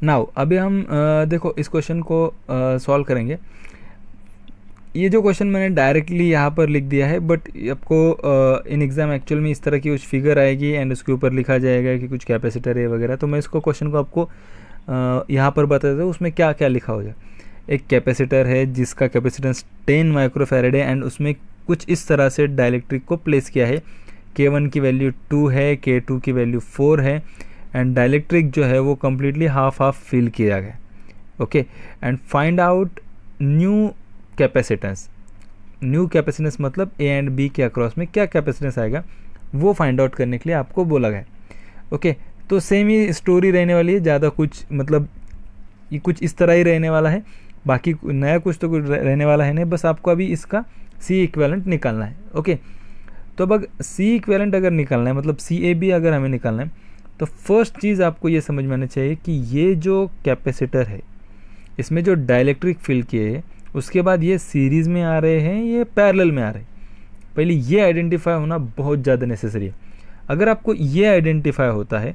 Now अभी हम देखो इस क्वेश्चन को सॉल्व करेंगे। ये जो क्वेश्चन मैंने डायरेक्टली यहाँ पर लिख दिया है, बट आपको इन एग्ज़ाम एक्चुअल में इस तरह की कुछ फिगर आएगी एंड उसके ऊपर लिखा जाएगा कि कुछ कैपेसिटर है वगैरह। तो मैं इसको क्वेश्चन को आपको यहाँ पर बता देता हूँ उसमें क्या क्या लिखा हो जाए। एक कैपेसिटर है जिसका कैपेसिटेंस 10 माइक्रोफैरेड है एंड उसमें कुछ इस तरह से डाइलेक्ट्रिक को प्लेस किया है। K1 की वैल्यू 2 है, K2 की वैल्यू 4 है एंड डाइलेक्ट्रिक जो है वो कम्प्लीटली हाफ फिल किया गया। Okay, and find out new capacitance. New capacitance मतलब ए एंड बी के अक्रॉस में क्या कैपेसिटेंस आएगा वो फाइंड आउट करने के लिए आपको बोला गया। ओके, तो सेम ही स्टोरी रहने वाली है, ज़्यादा कुछ मतलब ये कुछ इस तरह ही रहने वाला है, बाकी नया कुछ तो कुछ रहने वाला है नहीं। बस आपको अभी इसका सी इक्विवेलेंट निकालना है। ओके, तो अब सी इक्विवेलेंट अगर निकालना है मतलब सी ए बी अगर हमें निकालना है तो फर्स्ट चीज़ आपको ये समझ में आना चाहिए कि ये जो कैपेसिटर है इसमें जो डाइलेक्ट्रिक फिल किए हैं उसके बाद ये सीरीज़ में आ रहे हैं, ये पैरेलल में आ रहे हैं। पहले ये आइडेंटिफाई होना बहुत ज़्यादा नेसेसरी है। अगर आपको ये आइडेंटिफाई होता है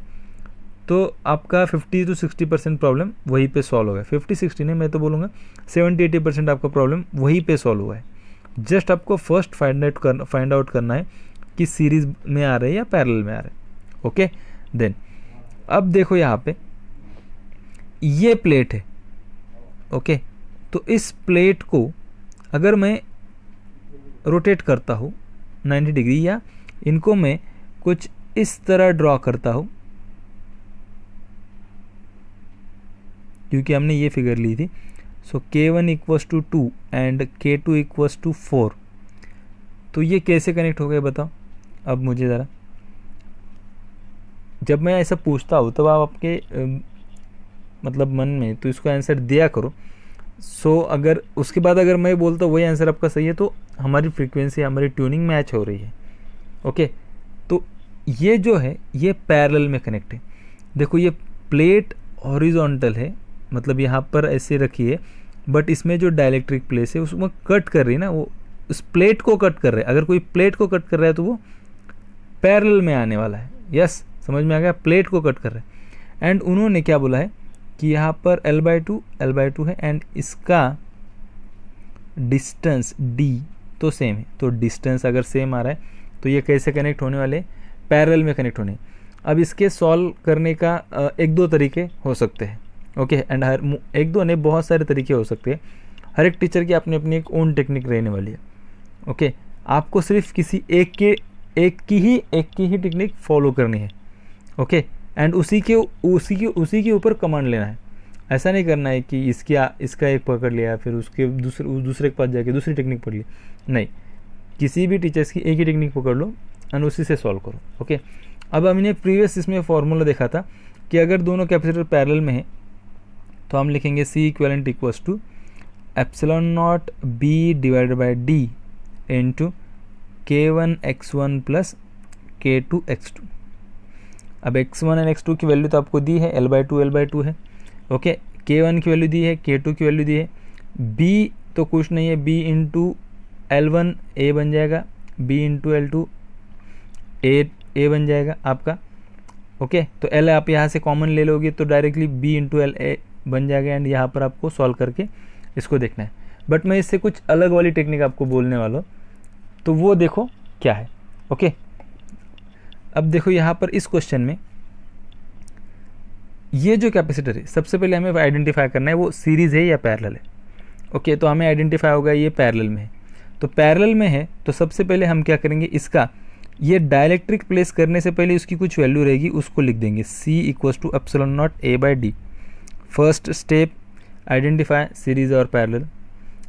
तो आपका 50 to 60% प्रॉब्लम वहीं पे सॉल्व होगा। 50-60 नहीं, मैं तो बोलूँगा 70-80% आपका प्रॉब्लम वहीं पे सॉल्व हुआ है। जस्ट आपको फर्स्ट फाइंड आउट करना है कि सीरीज़ में आ रहे हैं या पैरेलल में आ रहे हैं। ओके, देन अब देखो यहाँ पे ये प्लेट है। ओके, तो इस प्लेट को अगर मैं रोटेट करता हूँ 90 डिग्री या इनको मैं कुछ इस तरह ड्रॉ करता हूँ, क्योंकि हमने ये फिगर ली थी। So K1 equals to 2 and K2 equals to 4, तो ये कैसे कनेक्ट हो गए बताओ। अब मुझे ज़रा, जब मैं ऐसा पूछता हूँ तब आप आपके मतलब मन में तो इसको आंसर दिया करो। सो अगर उसके बाद अगर मैं बोलता हूँ वही आंसर आपका सही है तो हमारी फ्रीक्वेंसी, हमारी ट्यूनिंग मैच हो रही है। ओके, तो ये जो है ये पैरेलल में कनेक्ट है। देखो ये प्लेट हॉरिजॉन्टल है, मतलब यहाँ पर ऐसे रखी है, बट इसमें जो डाइलेक्ट्रिक प्लेस है उसमें कट कर रही है ना, वो उस प्लेट को कट कर रहा है। अगर कोई प्लेट को कट कर रहा है तो वो पैरेलल में आने वाला है। यस, समझ में आ गया, प्लेट को कट कर रहा है। एंड उन्होंने क्या बोला है कि यहाँ पर L/2 है एंड इसका डिस्टेंस D तो सेम है। तो डिस्टेंस अगर सेम आ रहा है तो ये कैसे कनेक्ट होने वाले, पैरेलल में कनेक्ट होने। अब इसके सॉल्व करने का एक दो तरीके हो सकते हैं। ओके, एंड हर एक दो नहीं, बहुत सारे तरीके हो सकते हैं। हर एक टीचर की अपनी अपनी एक ओन टेक्निक रहने वाली है। ओके, आपको सिर्फ किसी एक की ही टेक्निक फॉलो करनी है। ओके, एंड उसी के ऊपर कमांड लेना है। ऐसा नहीं करना है कि इसका एक पकड़ लिया फिर उसके दूसरे के पास जाके दूसरी टेक्निक पढ़ ली। नहीं, किसी भी टीचर्स की एक ही टेक्निक पकड़ लो एंड उसी से सॉल्व करो। ओके, अब हमने प्रीवियस इसमें फॉर्मूला देखा था कि अगर दोनों कैपेसिटर पैरेलल में है तो हम लिखेंगे C equivalent equals to ε0 B divided by D into K1 x1 plus K2 x2। अब x1 एंड x2 की वैल्यू तो आपको दी है, L/2 है। ओके, K1 की वैल्यू दी है, K2 की वैल्यू दी है, B तो कुछ नहीं है, B इंटू L1 A बन जाएगा, B इंटू L2 A बन जाएगा आपका। ओके, तो L आप यहाँ से कॉमन ले लोगे तो directly B into L A बन जाएगा एंड यहाँ पर आपको सॉल्व करके इसको देखना है। बट मैं इससे कुछ अलग वाली टेक्निक आपको बोलने वाला हूँ, तो वो देखो क्या है। ओके, अब देखो यहाँ पर इस क्वेश्चन में ये जो कैपेसिटर है सबसे पहले हमें आइडेंटिफाई करना है वो सीरीज़ है या पैरेलल है। ओके, तो हमें आइडेंटिफाई होगा ये पैरेलल में है। तो पैरेलल में है तो सबसे पहले हम क्या करेंगे, इसका ये डाइलेक्ट्रिक प्लेस करने से पहले उसकी कुछ वैल्यू रहेगी उसको लिख देंगे, C equals to ε0 A/D। First step identify series और पैरेलल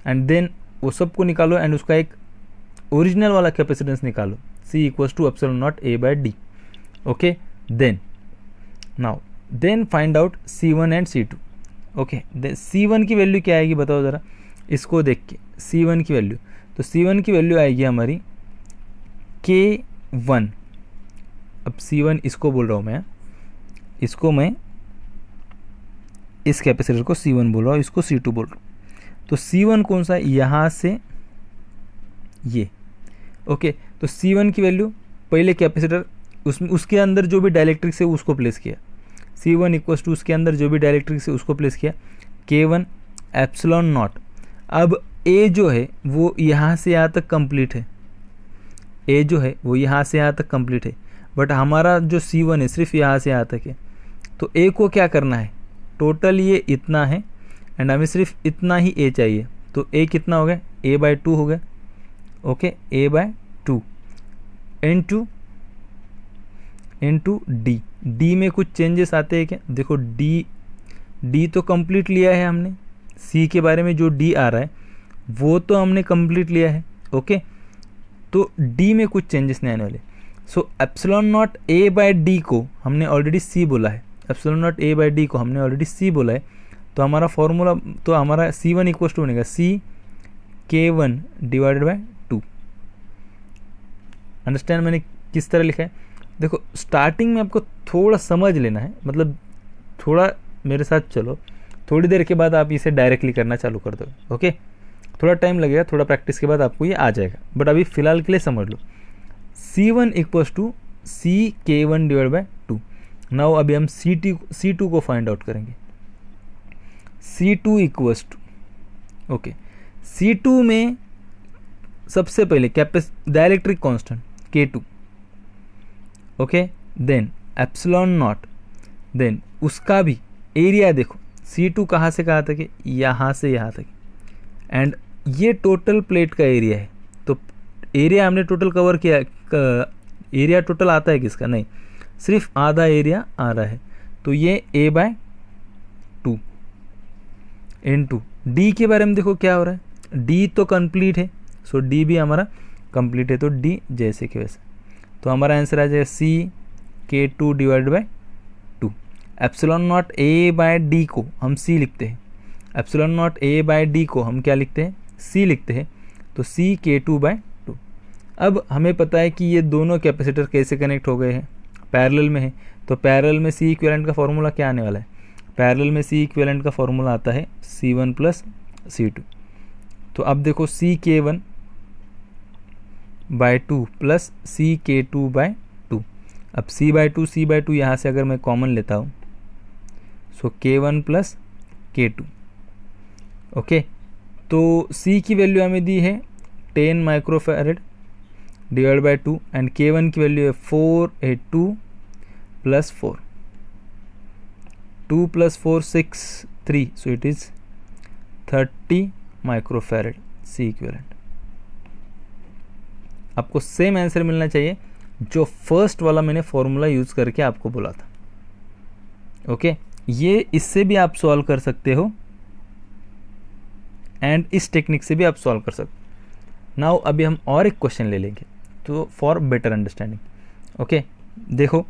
एंड देन वो सबको निकालो एंड उसका एक ओरिजिनल वाला कैपेसिटेंस निकालो, C equals to ε0 A/D। Okay, then find out C1 and C2। Okay, C1 की वैल्यू क्या आएगी बताओ ज़रा, इसको देख के C1 की वैल्यू, तो C1 की वैल्यू आएगी हमारी K1। अब C1 इसको बोल रहा हूँ मैं, इसको मैं इस कैपेसिटर को C1 बोल रहा हूँ, इसको C2 बोल रहा हूँ। तो C1 कौन सा है, यहाँ से ये। ओके, तो C1 की वैल्यू पहले कैपेसिटर उसके अंदर जो भी डाइलेक्ट्रिक से उसको प्लेस किया, C1 इक्वल्स टू उसके अंदर जो भी डायरेक्ट्रिक से उसको प्लेस किया K1 एप्सिलॉन नॉट। अब A जो है वो यहाँ से यहाँ तक कंप्लीट है, A जो है वो यहाँ से यहाँ तक कंप्लीट है, बट हमारा जो C1 है सिर्फ यहाँ से यहाँ तक है। तो A को क्या करना है, टोटल ये इतना है एंड हमें सिर्फ इतना ही A चाहिए। तो A कितना हो गया, A/2 हो गया। ओके, A/2 इनटू D में कुछ चेंजेस आते हैं क्या? देखो D तो कंप्लीट लिया है हमने, C के बारे में जो D आ रहा है वो तो हमने कंप्लीट लिया है। ओके, तो D में कुछ चेंजेस नहीं आने वाले। सो एप्सिलॉन नॉट A/D को हमने ऑलरेडी C बोला है, एप्सिलॉन नॉट A/D को हमने ऑलरेडी C बोला है। तो हमारा फॉर्मूला, तो हमारा C1 इक्वल्स टू बनेगा C K1/2। अंडरस्टैंड मैंने किस तरह लिखा है? देखो स्टार्टिंग में आपको थोड़ा समझ लेना है, मतलब थोड़ा मेरे साथ चलो, थोड़ी देर के बाद आप इसे डायरेक्टली करना चालू कर दो। ओके, थोड़ा टाइम लगेगा, थोड़ा प्रैक्टिस के बाद आपको ये आ जाएगा, बट अभी फ़िलहाल के लिए समझ लो। C1 equals to C K1/2। Now अभी हम C2 को फाइंड आउट करेंगे। C2 equals to, okay, C2 में सबसे पहले dielectric constant K2, okay, then epsilon naught, then उसका भी एरिया। देखो C2 कहाँ से कहाँ तक है, यहाँ से यहाँ तक, एंड ये टोटल प्लेट का एरिया है। तो एरिया हमने टोटल कवर किया, एरिया टोटल आता है किसका, नहीं, सिर्फ आधा एरिया आ रहा है। तो ये A/2 इनटू D के बारे में देखो क्या हो रहा है, D तो कंप्लीट है, सो D भी हमारा कंप्लीट है, तो D जैसे कि वैसे। तो हमारा आंसर आ जाएगा C K2/2। Epsilon nought A/D को हम C लिखते हैं, एप्सिलॉन नॉट A/D को हम क्या लिखते हैं, C लिखते हैं। तो C K2/2। अब हमें पता है कि ये दोनों कैपेसिटर कैसे कनेक्ट हो गए हैं, पैरेलल में है। तो पैरेलल में C इक्विवेलेंट का फॉर्मूला क्या आने वाला है, पैरेलल में C इक्विवेलेंट का फॉर्मूला आता है C1 + C2। तो अब देखो C K1/2 plus C K2/2। अब C/2 यहाँ से अगर मैं कॉमन लेता हूँ, सो K1 + K2। ओके, तो C की वैल्यू हमें दी है 10 microfarad divide by 2 and K1 की वैल्यू है 4/2 + 4, 2 + 4 6 3, so it is 30 microfarad C equivalent. आपको सेम आंसर मिलना चाहिए जो फर्स्ट वाला मैंने फॉर्मूला यूज़ करके आपको बोला था। ओके, ये इससे भी आप सॉल्व कर सकते हो एंड इस टेक्निक से भी आप सॉल्व कर सकते हो। नाउ अभी हम और एक क्वेश्चन ले लेंगे, तो फॉर बेटर अंडरस्टैंडिंग। ओके, देखो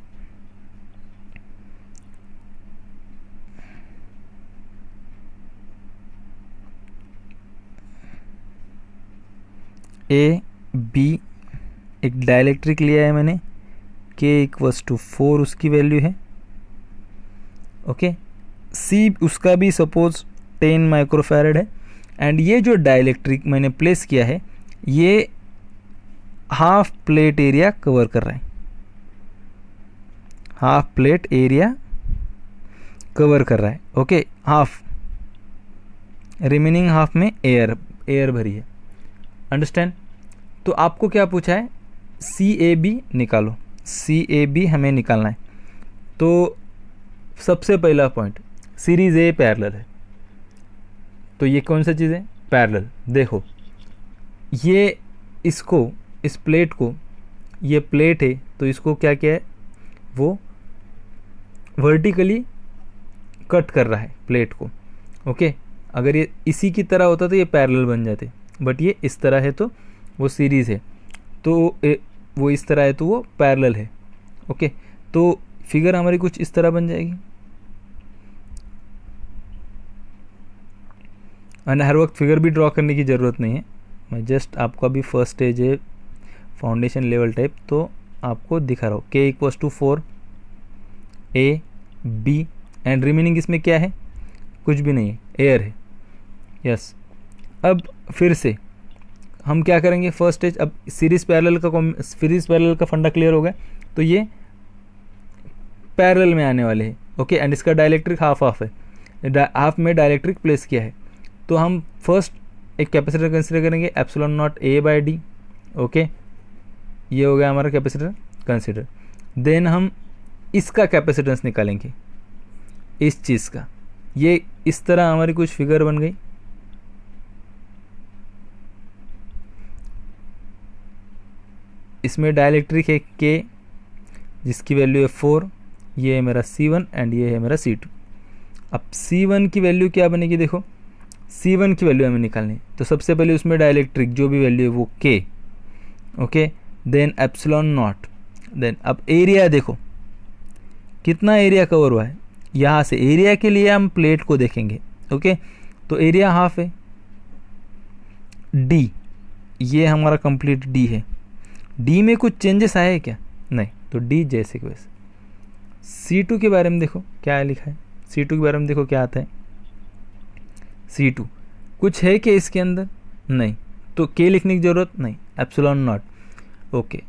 A/B एक डाइलेक्ट्रिक लिया है मैंने, K = 4 उसकी वैल्यू है। ओके, C उसका भी सपोज 10 माइक्रोफैरड है एंड ये जो डाइलेक्ट्रिक मैंने प्लेस किया है ये हाफ प्लेट एरिया कवर कर रहा है, हाफ प्लेट एरिया कवर कर रहा है। ओके, हाफ, रिमेनिंग हाफ में एयर भरी है। अंडरस्टैंड? तो आपको क्या पूछा है, CAB निकालो, CAB हमें निकालना है। तो सबसे पहला पॉइंट, सीरीज A पैरेलल है, तो ये कौन सा चीज़ है, पैरेलल। देखो ये इसको, इस प्लेट को, ये प्लेट है तो इसको क्या क्या है, वो वर्टिकली कट कर रहा है प्लेट को। ओके, अगर ये इसी की तरह होता तो ये पैरेलल बन जाते, बट ये इस तरह है तो वो सीरीज़ है, तो वो इस तरह है तो वो पैरेलल है। ओके, तो फिगर हमारी कुछ इस तरह बन जाएगी। एंड हर वक्त फिगर भी ड्रॉ करने की ज़रूरत नहीं है, मैं जस्ट आपको अभी फर्स्ट स्टेज है फाउंडेशन लेवल टाइप, तो आपको दिखा रहा हूँ। K = 4 A/B एंड रिमेनिंग इसमें क्या है, कुछ भी नहीं है, एयर है। यस, अब फिर से हम क्या करेंगे, फर्स्ट स्टेज, अब सीरीज पैरेलल का फंडा क्लियर हो गया, तो ये पैरेलल में आने वाले हैं, ओके, एंड इसका डाइलेक्ट्रिक हाफ हाफ है, हाफ में डाइलेक्ट्रिक प्लेस किया है। तो हम फर्स्ट एक कैपेसिटर कंसिडर करेंगे epsilon nought A by D. Okay, ये हो गया हमारा कैपेसिटर कंसिडर। देन हम इसका कैपेसिटेंस निकालेंगे, इस चीज़ का। ये इस तरह हमारी कुछ फिगर बन गई। इसमें डाइलेक्ट्रिक है के, जिसकी वैल्यू है 4, ये है मेरा C1 एंड ये है मेरा C2। अब C1 की वैल्यू क्या बनेगी, देखो C1 की वैल्यू हमें निकालनी है। तो सबसे पहले उसमें डाइलेक्ट्रिक जो भी वैल्यू है वो K, okay, then epsilon naught, then अब एरिया देखो कितना एरिया कवर हुआ है। यहाँ से एरिया के लिए हम प्लेट को देखेंगे, ओके, तो एरिया हाफ है। डी, ये हमारा कंप्लीट डी है। डी में कुछ चेंजेस आए हैं क्या, नहीं, तो डी जैसे कि वैसे। C2 के बारे में देखो क्या लिखा है, C2 के बारे में देखो क्या आता है। C2 कुछ है कि इसके अंदर, नहीं, तो K लिखने की ज़रूरत नहीं, एप्सिलॉन नॉट। ओके,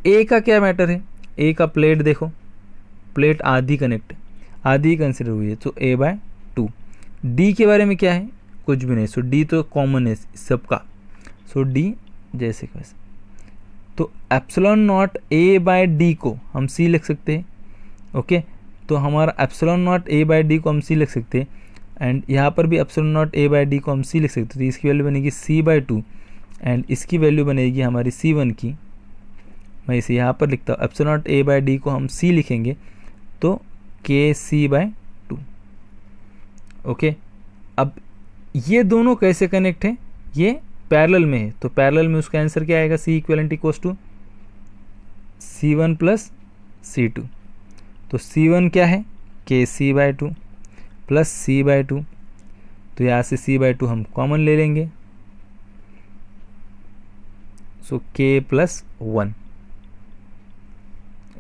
ए का क्या मैटर है, ए का प्लेट देखो, प्लेट आधी कनेक्ट है, आधी कंसिडर हुई है, तो A/2। डी के बारे में क्या है, कुछ भी नहीं, सो डी तो कॉमन है सबका, सो डी जैसे कि वैसे। तो एप्सिलॉन नॉट A/D को हम C लिख सकते हैं। ओके, तो हमारा एप्सिलॉन नॉट A/D को हम C लिख सकते हैं, एंड यहाँ पर भी एप्सिलॉन नॉट A/D को हम C लिख सकते हैं। तो इसकी वैल्यू बनेगी C/2 एंड इसकी वैल्यू बनेगी हमारी C1 की। मैं इसे यहाँ पर लिखता हूँ, एप्सिलॉन नॉट A/D को हम C लिखेंगे तो KC/2। ओके, अब ये दोनों कैसे कनेक्ट हैं, ये पैरेलल में है, तो पैरेलल में उसका आंसर क्या आएगा, C equivalent equals to C1 plus C2। तो C1 क्या है, KC/2 प्लस C/2, तो यहाँ से C/2 हम कॉमन ले लेंगे, सो K प्लस 1।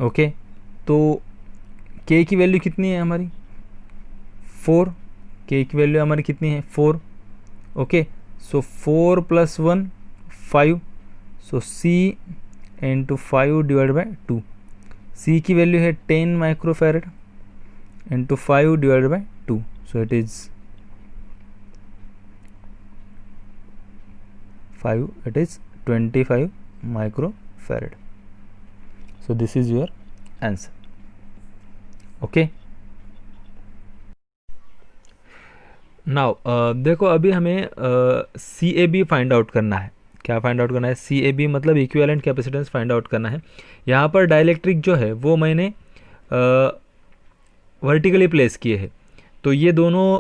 ओके, तो K की वैल्यू कितनी है हमारी, 4। K की वैल्यू हमारी कितनी है, 4। Okay, so 4 plus 1 5, so C into 5 divide by 2। C की वैल्यू है 10 microfarad into 5 divide by 2, so it is 5, it is 25 microfarad. So this is your answer. Okay, now देखो अभी हमें CAB फाइंड आउट करना है। क्या फाइंड आउट करना है, CAB मतलब इक्विवेलेंट कैपेसिटेंस फाइंड आउट करना है। यहाँ पर डाइलेक्ट्रिक जो है वो मैंने वर्टिकली प्लेस किए हैं, तो ये दोनों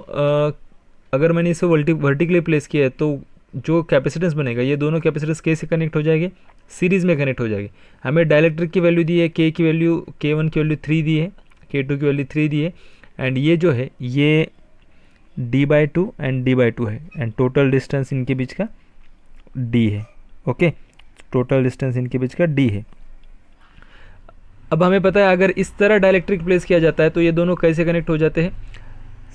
अगर मैंने इसे वर्टिकली प्लेस किया है तो जो कैपेसिटेंस बनेगा ये दोनों कैपेसिटेंस K से कनेक्ट हो जाएंगे, सीरीज़ में कनेक्ट हो जाएगी। हमें डाइलेक्ट्रिक की वैल्यू दी है, K की वैल्यू K1 की वैल्यू 3 दी है, K2 की वैल्यू 3 दी है, एंड ये जो है ये D/2 एंड D/2 है, एंड टोटल डिस्टेंस इनके बीच का D है। ओके, टोटल डिस्टेंस इनके बीच का D है। अब हमें पता है अगर इस तरह डाइलेक्ट्रिक प्लेस किया जाता है तो ये दोनों कैसे कनेक्ट हो जाते हैं,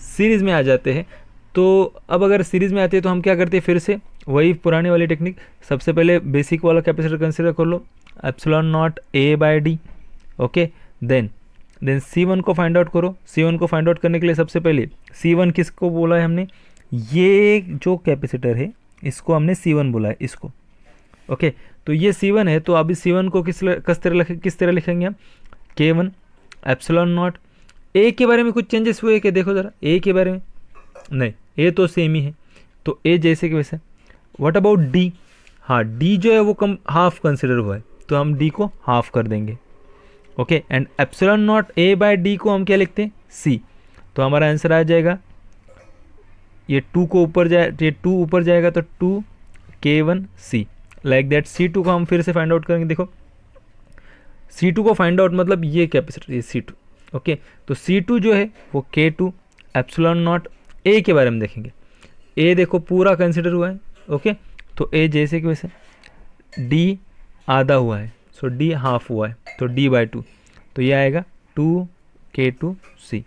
सीरीज़ में आ जाते हैं। तो अब अगर सीरीज़ में आते हैं तो हम क्या करते हैं, फिर से वही पुराने वाली टेक्निक, सबसे पहले बेसिक वाला कैपेसिटर कंसिडर कर लो, epsilon nought A/D। Okay, then C1 को फाइंड आउट करो। C1 को फाइंड आउट करने के लिए सबसे पहले C1 किसको बोला है हमने, ये जो कैपेसिटर है इसको हमने C1 बोला है, इसको। ओके, तो ये C1 है, तो अभी C1 को किस तरह लिखेंगे हम, K1 एप्सिलॉन नॉट। A के बारे में कुछ चेंजेस हुए क्या, देखो ज़रा, A के बारे में नहीं, A तो सेम ही है, तो A जैसे कि वैसे। व्हाट अबाउट D, हाँ D जो है वो कम हाफ कंसिडर हुआ है, तो हम D को हाफ कर देंगे। Okay, and epsilon nought A/D को हम क्या लिखते हैं, C, तो हमारा आंसर आ जाएगा, ये 2 को ऊपर जाए, ये 2 ऊपर जाएगा तो 2 K1 C, like that. C2 को हम फिर से फाइंड आउट करेंगे, देखो C2 को फाइंड आउट मतलब ये कैपेसिटर, ये C2। ओके, तो C2 जो है वो K2 एप्सिलॉन नॉट। A के बारे में देखेंगे, A देखो पूरा कंसिडर हुआ है। ओके, तो A जैसे कि वैसे, D आधा हुआ है, सो D हाफ हुआ है, तो D/2, तो ये आएगा 2 K2 C।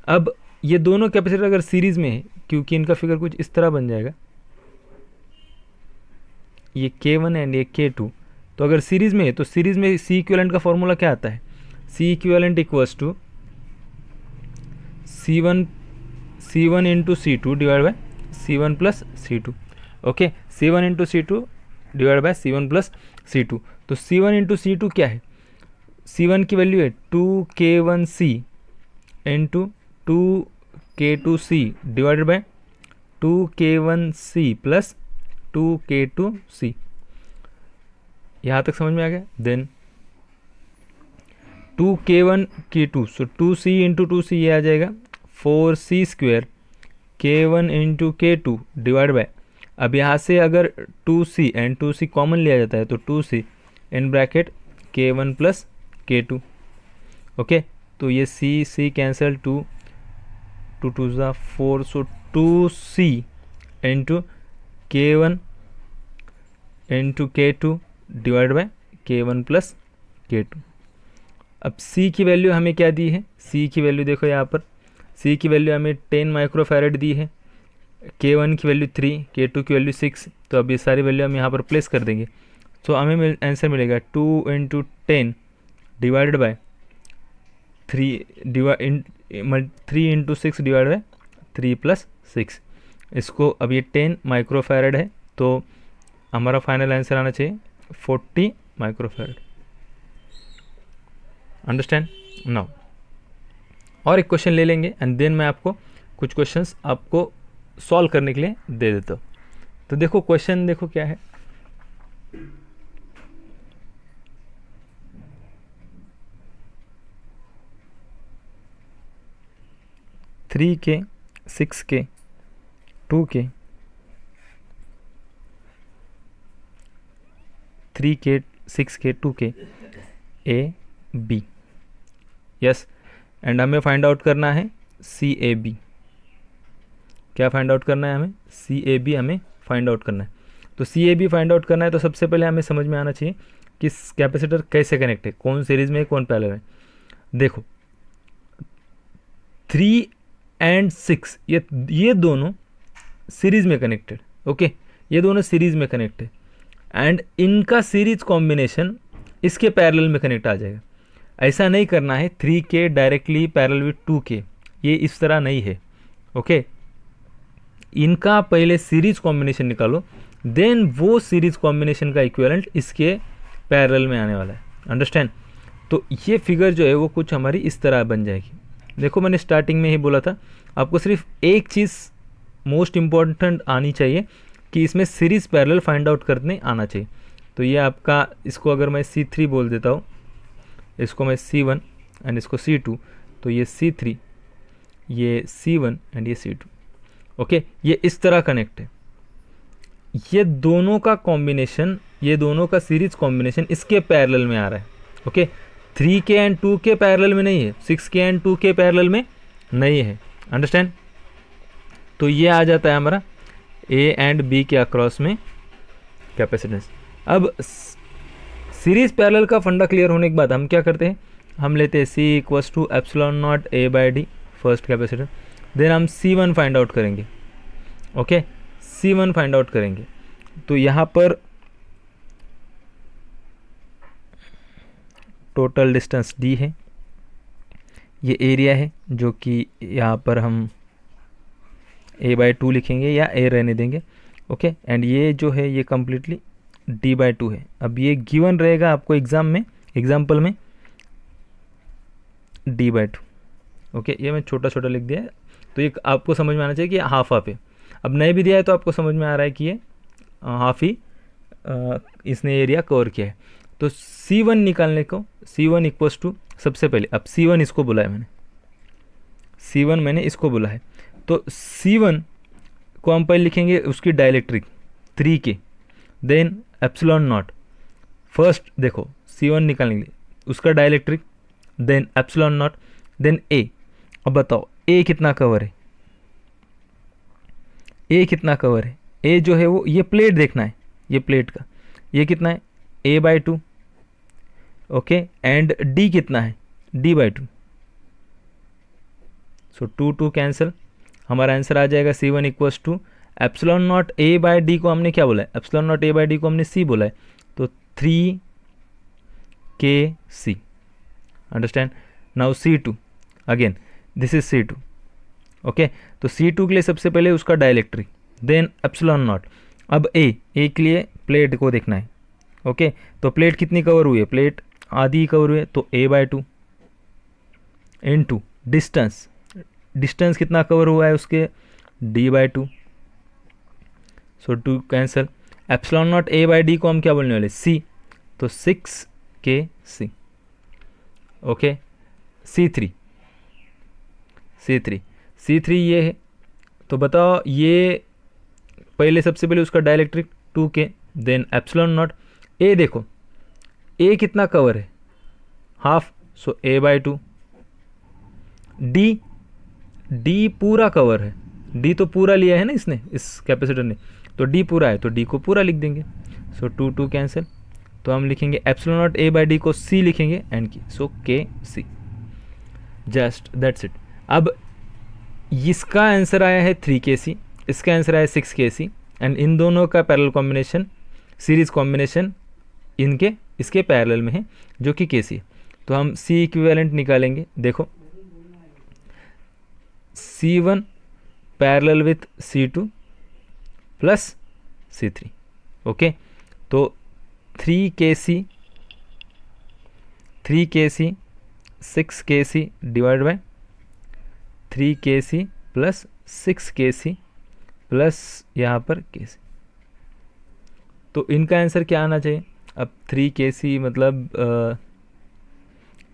अब ये दोनों कैपेसिटर अगर सीरीज़ में है, क्योंकि इनका फिगर कुछ इस तरह बन जाएगा, ये K1 एंड ये K2, तो अगर सीरीज़ में है तो सीरीज़ में C इक्विवेलेंट का फॉर्मूला क्या आता है, C equivalent equals to C1 into C2 divide by C1 plus C2. Okay, C1 into C2 divide by C1 plus C2. तो C1 इंटू C2 क्या है? C1 की वैल्यू है 2K1C into 2K2C divided by 2K1C plus 2K2C. यहाँ तक समझ में आ गया? देन 2K1 K2, सो 2C इंटू 2C ये आ जाएगा 4C square K1 into K2 divide by, अब यहाँ से अगर 2C एंड 2C कॉमन लिया जाता है तो 2C in bracket K1 plus K2. Okay, तो ये C कैंसल, 2 2 ज़ा 4, सो 2C into K1 into K2 divide by K1 plus K2. अब C की वैल्यू हमें क्या दी है? C की वैल्यू देखो यहाँ पर, C की वैल्यू हमें 10 माइक्रोफैरेड दी है, K1 की वैल्यू 3, K2 की वैल्यू 6. तो अब ये सारी वैल्यू हम यहाँ पर प्लेस कर देंगे. तो हमें आंसर मिलेगा 2 into 10 divided by 3 into 6 divide by 3 plus 6. इसको अब ये 10 माइक्रोफैरेड है तो हमारा फाइनल आंसर आना चाहिए 40 माइक्रोफैरेड. अंडरस्टैंड? नाउ और एक क्वेश्चन ले लेंगे एंड देन मैं आपको कुछ क्वेश्चंस आपको सॉल्व करने के लिए दे देता हूँ. तो देखो क्वेश्चन, देखो क्या है. थ्री के 6K 2K 3K 6K 2K A B. Yes, and हमें फाइंड आउट करना है CAB. क्या फाइंड आउट करना है हमें? CAB हमें फाइंड आउट करना है. तो CAB फाइंड आउट करना है तो सबसे पहले हमें समझ में आना चाहिए कि कैपेसिटर कैसे कनेक्ट है, कौन सीरीज में है, कौन पैरेलल है. देखो 3 एंड 6 ये दोनों सीरीज में कनेक्टेड. ओके, ये दोनों सीरीज में कनेक्टेड एंड इनका सीरीज कॉम्बिनेशन इसके पैरेलल में कनेक्ट आ जाएगा. ऐसा नहीं करना है 3K directly parallel with 2K, ये इस तरह नहीं है. ओके, इनका पहले सीरीज कॉम्बिनेशन निकालो, देन वो सीरीज कॉम्बिनेशन का इक्विवेलेंट इसके पैरेलल में आने वाला है. अंडरस्टैंड? तो ये फिगर जो है वो कुछ हमारी इस तरह बन जाएगी. देखो मैंने स्टार्टिंग में ही बोला था आपको सिर्फ एक चीज़ मोस्ट इम्पॉर्टेंट आनी चाहिए कि इसमें सीरीज पैरेलल फाइंड आउट करने आना चाहिए. तो ये आपका, इसको अगर मैं C3 बोल देता हूँ, इसको मैं C1 एंड इसको C2, तो ये C3, ये C1 एंड ये C2. ओके, ये इस तरह कनेक्ट है. ये दोनों का कॉम्बिनेशन, ये दोनों का सीरीज कॉम्बिनेशन इसके पैरेलल में आ रहा है. Okay, 3K and 2K parallel में नहीं है, 6K एंड 2K पैरेलल में नहीं है. अंडरस्टैंड? तो ये आ जाता है हमारा A एंड B के अक्रॉस में कैपेसिटेंस. अब सीरीज पैरेलल का फंडा क्लियर होने के बाद हम क्या करते हैं, हम लेते हैं C equals to epsilon naught A by D first capacitor. Then हम C1 फाइंड आउट करेंगे. ओके, C1 फाइंड आउट करेंगे. तो यहाँ पर टोटल डिस्टेंस D है, ये एरिया है जो कि यहाँ पर हम A/2 लिखेंगे या A रहने देंगे. ओके, एंड ये जो है ये कम्प्लीटली D/2 है. अब ये गिवन रहेगा आपको एग्जाम में, एग्जाम्पल में D/2. ओके, ये मैं छोटा छोटा लिख दिया है. तो ये आपको समझ में आना चाहिए कि हाफ हाफ है. अब नहीं भी दिया है तो आपको समझ में आ रहा है कि ये हाफ ही इसने एरिया कवर किया है. तो C1 निकालने को, C1 इक्वल्स टू, सबसे पहले अब C1 इसको बुलाया मैंने, C1 मैंने इसको बुला है. तो C1 को हम पहले लिखेंगे उसकी dielectric 3K, then epsilon naught. First देखो C1 निकालने के लिए उसका dielectric, then epsilon naught, then A. अब बताओ A कितना कवर है, A कितना कवर है? A जो है वो, ये प्लेट देखना है, ये प्लेट का ये कितना है, A/2. ओके, एंड D कितना है, D/2. सो 2 कैंसिल, हमारा आंसर आ जाएगा C1 equals to epsilon nought A/D को हमने क्या बोला है, एप्सिलॉन नॉट A/D को हमने C बोला है, तो 3KC. Understand? Now C2 again, this is C2. Okay, तो C2 के लिए सबसे पहले उसका डाइलेक्ट्रिक, देन एप्सिलॉन नॉट। अब ए के लिए प्लेट को देखना है। ओके, तो प्लेट कितनी कवर हुई है, प्लेट आधी कवर हुई है, तो A/2 इनटू डिस्टेंस, डिस्टेंस कितना कवर हुआ है उसके, D/2, सो 2 कैंसिल। एप्सिलॉन नॉट A/D को हम क्या बोलने वाले, C, तो 6kc। ओके, C3 ये है, तो बताओ ये पहले सबसे पहले उसका dielectric 2k, then epsilon nought. A देखो, ए कितना कवर है, हाफ, सो A/2। डी पूरा कवर है, डी तो पूरा लिया है ना इसने, इस कैपेसिटर ने, तो डी पूरा है, तो डी को पूरा लिख देंगे, सो 2 कैंसिल। तो हम लिखेंगे एप्सिलॉन नॉट A/D को C लिखेंगे एंड की, सो KC, जस्ट दैट्स इट। अब इसका आंसर आया है 3kc, इसका आंसर आया 6kc, एंड इन दोनों का पैरेलल कॉम्बिनेशन, सीरीज कॉम्बिनेशन इनके इसके पैरेलल में है जो कि kc है। तो हम C इक्विवेलेंट निकालेंगे, देखो C1 parallel with C2 plus C3। Okay, तो 3kc 6kc divide by 3kc plus 6kc plus यहाँ पर kc, तो इनका आंसर क्या आना चाहिए। अब 3kc मतलब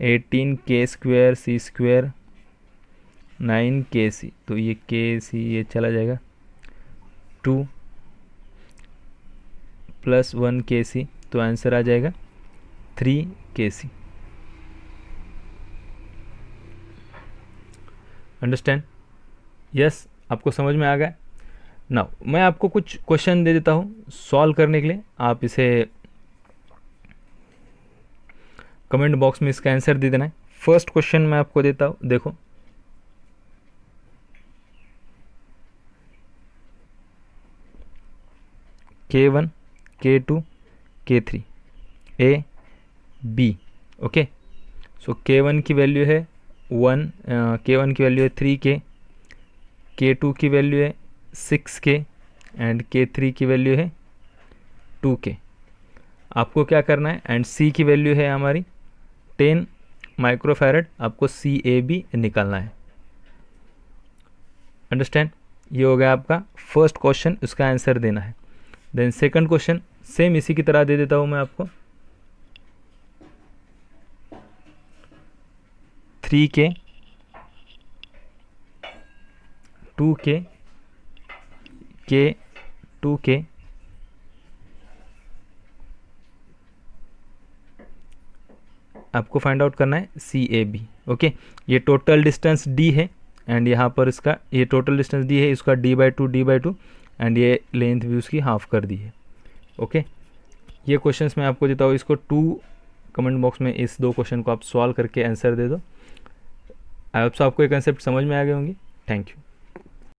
18k² c², 9kc, तो ये kc ये चला जाएगा, 2 प्लस 1kc, तो आंसर आ जाएगा 3kc। अंडरस्टैंड, यस, आपको समझ में आ गया। नाउ मैं आपको कुछ क्वेश्चन दे देता हूँ सॉल्व करने के लिए, आप इसे कमेंट बॉक्स में इसका आंसर दे देना है। फर्स्ट क्वेश्चन मैं आपको देता हूँ, देखो K1 K2 K3 A B। Okay, so K1 की वैल्यू है 1, K1 की वैल्यू है 3K, K2 की वैल्यू है 6K एंड K3 की वैल्यू है 2K। आपको क्या करना है, एंड C की वैल्यू है हमारी 10 माइक्रोफैरड, आपको CAB निकालना है। अंडरस्टैंड, ये हो गया आपका फर्स्ट क्वेश्चन, उसका आंसर देना है। देन सेकंड क्वेश्चन सेम इसी की तरह दे देता हूँ मैं आपको, 3K 2K K 2K आपको फाइंड आउट करना है CAB। ओके, ये टोटल डिस्टेंस D है एंड यहाँ पर इसका ये टोटल डिस्टेंस D है, इसका D/2 एंड ये लेंथ भी उसकी हाफ कर दी है। ओके, ये क्वेश्चंस मैं आपको देता हूँ, इसको 2 कमेंट बॉक्स में इस 2 क्वेश्चन को आप सॉल्व करके आंसर दे दो। आई होप सो आपको ये कंसेप्ट समझ में आ गए होंगे। Thank you.